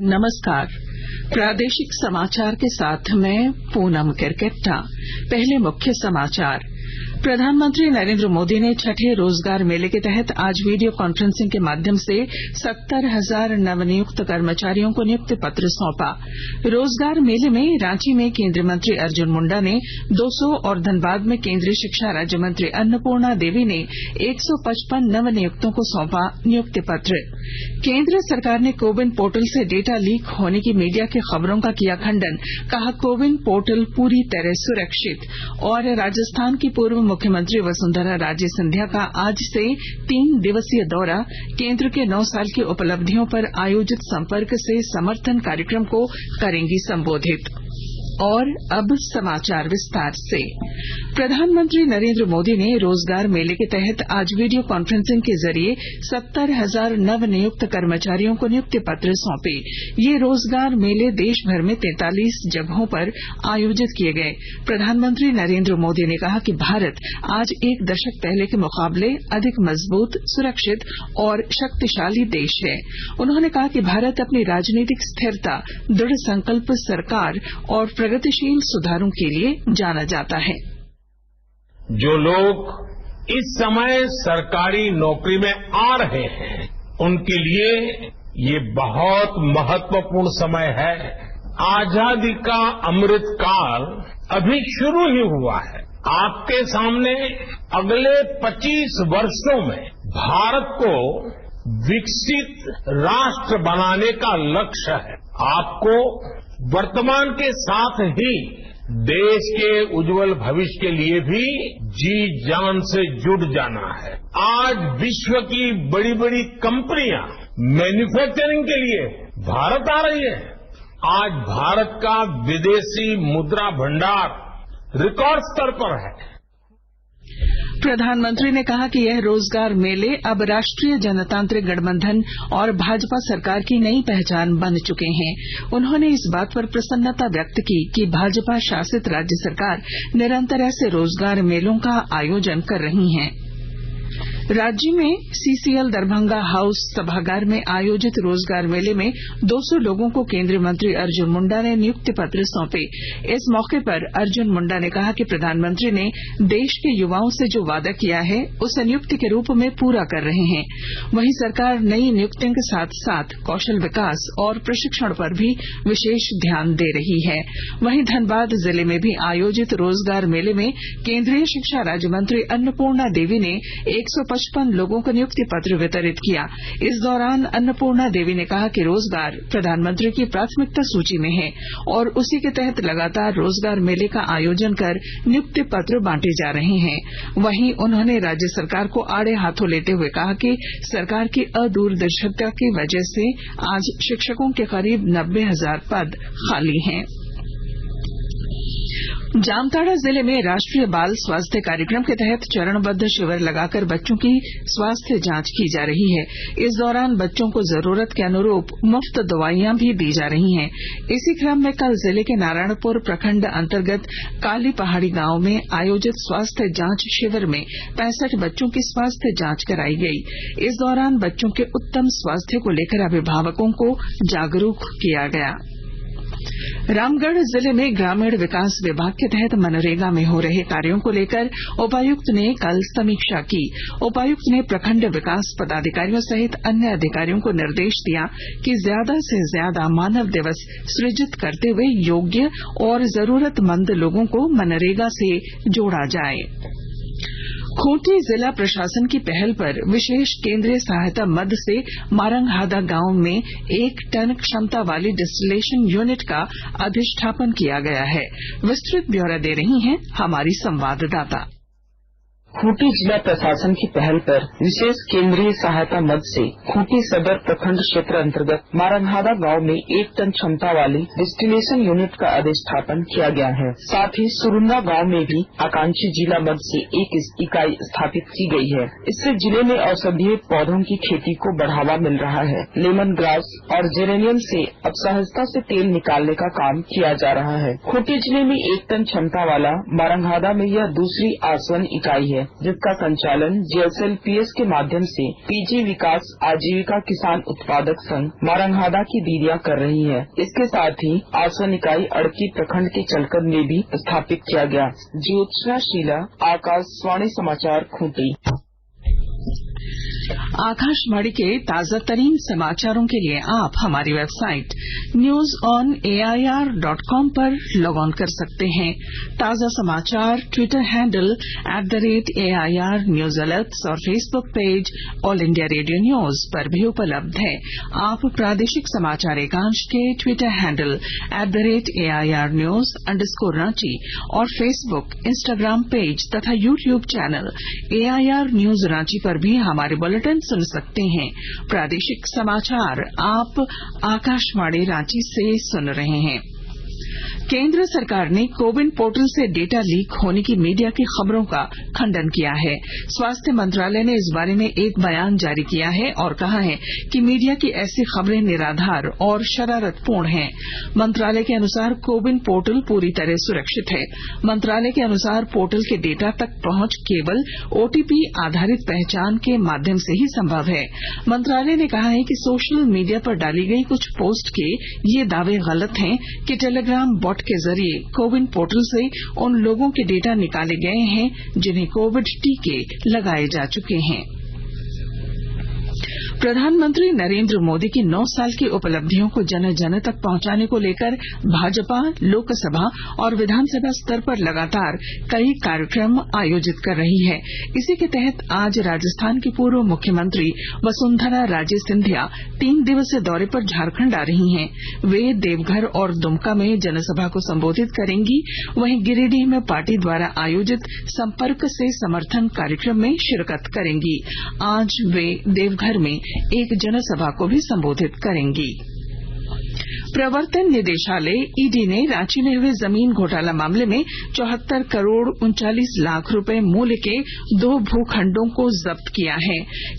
नमस्कार। प्रादेशिक समाचार के साथ मैं पूनम किरकेट्टा। पहले मुख्य समाचार। प्रधानमंत्री नरेंद्र मोदी ने छठे रोजगार मेले के तहत आज वीडियो कॉन्फ्रेंसिंग के माध्यम से 70,000 नवनियुक्त कर्मचारियों को नियुक्ति पत्र सौंपा। रोजगार मेले में रांची में केंद्रीय मंत्री अर्जुन मुंडा ने 200 और धनबाद में केंद्रीय शिक्षा राज्य मंत्री अन्नपूर्णा देवी ने 155 नवनियुक्तों को सौंपा नियुक्ति पत्र। केंद्र सरकार ने कोविन पोर्टल से डेटा लीक होने की मीडिया की खबरों का किया खंडन। कहा, कोविन पोर्टल पूरी तरह सुरक्षित। और राजस्थान की पूर्व मुख्यमंत्री वसुंधरा राजे सिंधिया का आज से 3 दिवसीय दौरा। केंद्र के 9 साल की उपलब्धियों पर आयोजित संपर्क से समर्थन कार्यक्रम को करेंगी संबोधित। और अब समाचार विस्तार से। प्रधानमंत्री नरेंद्र मोदी ने रोजगार मेले के तहत आज वीडियो कॉन्फ्रेंसिंग के जरिए 70,000 नवनियुक्त कर्मचारियों को नियुक्ति पत्र सौंपे। ये रोजगार मेले देश भर में 43 जगहों पर आयोजित किए गए। प्रधानमंत्री नरेंद्र मोदी ने कहा कि भारत आज एक दशक पहले के मुकाबले अधिक मजबूत, सुरक्षित और शक्तिशाली देश है। उन्होंने कहा कि भारत अपनी राजनीतिक स्थिरता, दृढ़ संकल्प सरकार और प्रगतिशील सुधारों के लिए जाना जाता है। जो लोग इस समय सरकारी नौकरी में आ रहे हैं, उनके लिए ये बहुत महत्वपूर्ण समय है। आजादी का अमृत काल अभी शुरू ही हुआ है। आपके सामने अगले 25 वर्षों में भारत को विकसित राष्ट्र बनाने का लक्ष्य है। आपको वर्तमान के साथ ही देश के उज्जवल भविष्य के लिए भी जी जान से जुट जाना है। आज विश्व की बड़ी बड़ी कंपनियां मैन्युफैक्चरिंग के लिए भारत आ रही है। आज भारत का विदेशी मुद्रा भंडार रिकॉर्ड स्तर पर है। प्रधानमंत्री ने कहा कि यह रोजगार मेले अब राष्ट्रीय जनतांत्रिक गठबंधन और भाजपा सरकार की नई पहचान बन चुके हैं। उन्होंने इस बात पर प्रसन्नता व्यक्त की कि भाजपा शासित राज्य सरकार निरंतर ऐसे रोजगार मेलों का आयोजन कर रही है। राज्य में सीसीएल दरभंगा हाउस सभागार में आयोजित रोजगार मेले में 200 लोगों को केंद्रीय मंत्री अर्जुन मुंडा ने नियुक्ति पत्र सौंपे। इस मौके पर अर्जुन मुंडा ने कहा कि प्रधानमंत्री ने देश के युवाओं से जो वादा किया है, उसे नियुक्ति के रूप में पूरा कर रहे हैं। वहीं सरकार नई नियुक्तियों के साथ साथ कौशल विकास और प्रशिक्षण पर भी विशेष ध्यान दे रही है। वहीं धनबाद जिले में भी आयोजित रोजगार मेले में केंद्रीय शिक्षा राज्य मंत्री अन्नपूर्णा देवी ने 155 लोगों को नियुक्ति पत्र वितरित किया। इस दौरान अन्नपूर्णा देवी ने कहा कि रोजगार प्रधानमंत्री की प्राथमिकता सूची में है और उसी के तहत लगातार रोजगार मेले का आयोजन कर नियुक्ति पत्र बांटे जा रहे हैं। वहीं उन्होंने राज्य सरकार को आड़े हाथों लेते हुए कहा कि सरकार की अदूरदर्शिता की वजह से आज शिक्षकों के करीब 90,000 पद खाली हैं। जामताड़ा जिले में राष्ट्रीय बाल स्वास्थ्य कार्यक्रम के तहत चरणबद्ध शिविर लगाकर बच्चों की स्वास्थ्य जांच की जा रही है। इस दौरान बच्चों को जरूरत के अनुरूप मुफ्त दवाइयां भी दी जा रही हैं। इसी क्रम में कल जिले के नारायणपुर प्रखंड अंतर्गत काली पहाड़ी गांव में आयोजित स्वास्थ्य जांच शिविर में 65 बच्चों की स्वास्थ्य जांच कराई गई। इस दौरान बच्चों के उत्तम स्वास्थ्य को लेकर अभिभावकों को जागरूक किया गया। रामगढ़ जिले में ग्रामीण विकास विभाग के तहत मनरेगा में हो रहे कार्यों को लेकर उपायुक्त ने कल समीक्षा की। उपायुक्त ने प्रखंड विकास पदाधिकारियों सहित अन्य अधिकारियों को निर्देश दिया कि ज्यादा से ज्यादा मानव दिवस सृजित करते हुए योग्य और जरूरतमंद लोगों को मनरेगा से जोड़ा जाए। खूंटी जिला प्रशासन की पहल पर विशेष केंद्रीय सहायता मद से मारंगहादा गांव में 1 टन क्षमता वाली डिस्टिलेशन यूनिट का अधिष्ठापन किया गया है। विस्तृत ब्यौरा दे रही हैं हमारी संवाददाता। खूंटी जिला प्रशासन की पहल पर विशेष केंद्रीय सहायता मद से खूंटी सदर प्रखंड क्षेत्र अंतर्गत मारंगहादा गांव में 1 टन क्षमता वाली डिस्टिलेशन यूनिट का अधिष्ठापन किया गया है। साथ ही सुरुंगा गांव में भी आकांक्षी जिला मद से 1 इकाई स्थापित की गई है। इससे जिले में औषधीय पौधों की खेती को बढ़ावा मिल रहा है। लेमन ग्रास और जेरेनियम से अब सहजता से तेल निकालने का काम किया जा रहा है। खूंटी जिले में 1 टन क्षमता वाला मारंगहादा में यह दूसरी आसवन इकाई है। जिसका संचालन GSLPS के माध्यम से PG विकास आजीविका किसान उत्पादक संघ मारंगहादा की दीदियां कर रही है। इसके साथ ही आसवन इकाई अड़की प्रखंड के चलकर में भी स्थापित किया गया। ज्योत्सना शीला, आकाशवाणी समाचार, खूंटी। आकाशवाणी के ताजा तरीन समाचारों के लिए आप हमारी वेबसाइट newsonair.com पर लॉग ऑन कर सकते हैं। ताजा समाचार Twitter handle @AIR news alerts और Facebook page All India Radio news पर भी उपलब्ध है। आप प्रादेशिक समाचार एकांश के ट्विटर हैंडल @AIR News_Ranchi और फेसबुक, इंस्टाग्राम पेज तथा YouTube channel AIR news Ranchi पर भी हमारे बुलेटिन सुन सकते हैं। प्रादेशिक समाचार आप आकाशवाणी रांची से सुन रहे हैं। केंद्र सरकार ने कोविन पोर्टल से डेटा लीक होने की मीडिया की खबरों का खंडन किया है। स्वास्थ्य मंत्रालय ने इस बारे में एक बयान जारी किया है और कहा है कि मीडिया की ऐसी खबरें निराधार और शरारतपूर्ण हैं। मंत्रालय के अनुसार कोविन पोर्टल पूरी तरह सुरक्षित है। मंत्रालय के अनुसार पोर्टल के डेटा तक पहुंच केवल OTP आधारित पहचान के माध्यम से ही संभव है। मंत्रालय ने कहा है कि सोशल मीडिया पर डाली गई कुछ पोस्ट के ये दावे गलत हैं कि टेलीग्राम बॉट के जरिए कोविन पोर्टल से उन लोगों के डेटा निकाले गए हैं जिन्हें कोविड टीके लगाए जा चुके हैं। प्रधानमंत्री नरेंद्र मोदी की 9 साल की उपलब्धियों को जन जन तक पहुंचाने को लेकर भाजपा लोकसभा और विधानसभा स्तर पर लगातार कई कार्यक्रम आयोजित कर रही है। इसी के तहत आज राजस्थान की पूर्व मुख्यमंत्री वसुंधरा राजे सिंधिया 3 दिवसीय दौरे पर झारखंड आ रही हैं। वे देवघर और दुमका में जनसभा को संबोधित करेंगी। वहीं गिरिडीह में पार्टी द्वारा आयोजित संपर्क से समर्थन कार्यक्रम में शिरकत करेंगी। आज वे देवघर में एक जनसभा को भी संबोधित करेंगी। प्रवर्तन निदेशालय ईडी ने रांची में हुए जमीन घोटाला मामले में 74 करोड़ 39 लाख रुपए मूल्य के 2 भूखंडों को जब्त किया है।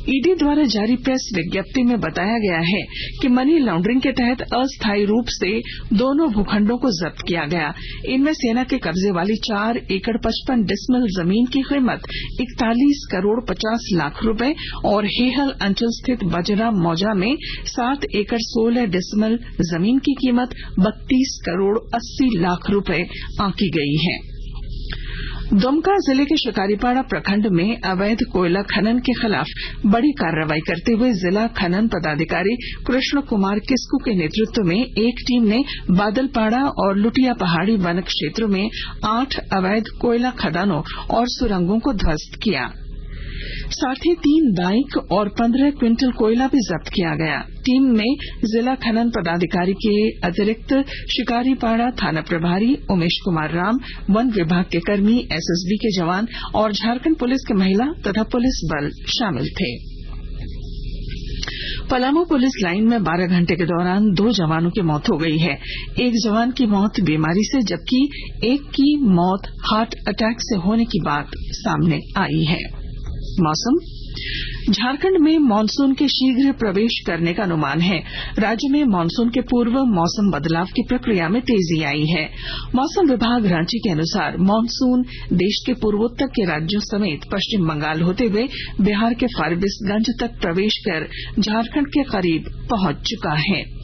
ईडी द्वारा जारी प्रेस विज्ञप्ति में बताया गया है कि मनी लॉन्ड्रिंग के तहत अस्थायी रूप से दोनों भूखंडों को जब्त किया गया। इनमें सेना के कब्जे वाली 4 एकड़ 55 डिसमिल जमीन की कीमत 41 करोड़ 50 लाख रुपए और हेहल अंचल स्थित बजरा मौजा में 7 एकड़ 16 डिसमिल जमीन की कीमत 32 करोड़ 80 लाख रुपए आंकी गई है। दुमका जिले के शिकारीपाड़ा प्रखंड में अवैध कोयला खनन के खिलाफ बड़ी कार्रवाई करते हुए जिला खनन पदाधिकारी कृष्ण कुमार किस्कू के नेतृत्व में एक टीम ने बादलपाड़ा और लुटिया पहाड़ी वन क्षेत्रों में 8 अवैध कोयला खदानों और सुरंगों को ध्वस्त किया। साथ ही 3 बाइक और 15 क्विंटल कोयला भी जब्त किया गया। टीम में जिला खनन पदाधिकारी के अतिरिक्त शिकारीपाड़ा थाना प्रभारी उमेश कुमार राम, वन विभाग के कर्मी, SSB के जवान और झारखंड पुलिस के महिला तथा पुलिस बल शामिल थे। पलामू पुलिस लाइन में 12 घंटे के दौरान 2 जवानों की मौत हो गई है। एक जवान की मौत बीमारी से जबकि एक की मौत हार्ट अटैक से होने की बात सामने आई है। मौसम। झारखंड में मानसून के शीघ्र प्रवेश करने का अनुमान है। राज्य में मानसून के पूर्व मौसम बदलाव की प्रक्रिया में तेजी आई है। मौसम विभाग रांची के अनुसार मानसून देश के पूर्वोत्तर के राज्यों समेत पश्चिम बंगाल होते हुए बिहार के फारबिसगंज तक प्रवेश कर झारखंड के करीब पहुंच चुका है।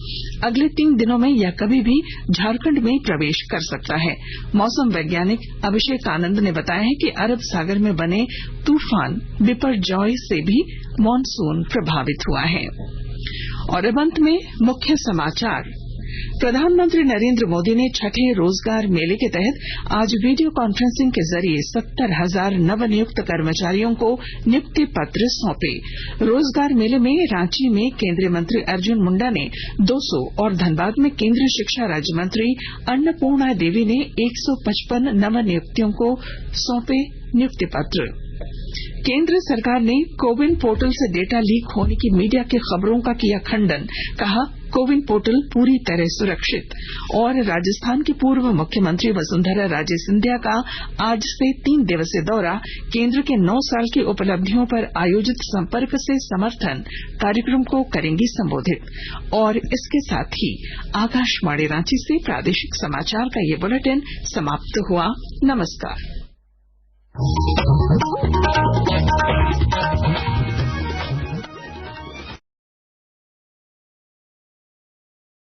अगले 3 दिनों में यह कभी भी झारखंड में प्रवेश कर सकता है। मौसम वैज्ञानिक अभिषेक आनंद ने बताया है कि अरब सागर में बने तूफान बिपरजॉय से भी मानसून प्रभावित हुआ है। और अब अंत में मुख्य समाचार। प्रधानमंत्री नरेंद्र मोदी ने छठे रोजगार मेले के तहत आज वीडियो कॉन्फ्रेंसिंग के जरिए 70,000 नवनियुक्त कर्मचारियों को नियुक्ति पत्र सौंपे। रोजगार मेले में रांची में केंद्रीय मंत्री अर्जुन मुंडा ने 200 और धनबाद में केंद्रीय शिक्षा राज्य मंत्री अन्नपूर्णा देवी ने 155 नवनियुक्तियों को सौंपे नियुक्ति पत्र। केंद्र सरकार ने कोविन पोर्टल से डेटा लीक होने की मीडिया की खबरों का किया खंडन। कहा, कोविन पोर्टल पूरी तरह सुरक्षित। और राजस्थान की पूर्व मुख्यमंत्री वसुंधरा राजे सिंधिया का आज से 3 दिवसीय दौरा केंद्र के 9 साल की उपलब्धियों पर आयोजित संपर्क से समर्थन कार्यक्रम को करेंगी संबोधित। और इसके साथ ही आकाशवाणी रांची से प्रादेशिक समाचार का ये बुलेटिन समाप्त हुआ। नमस्कार।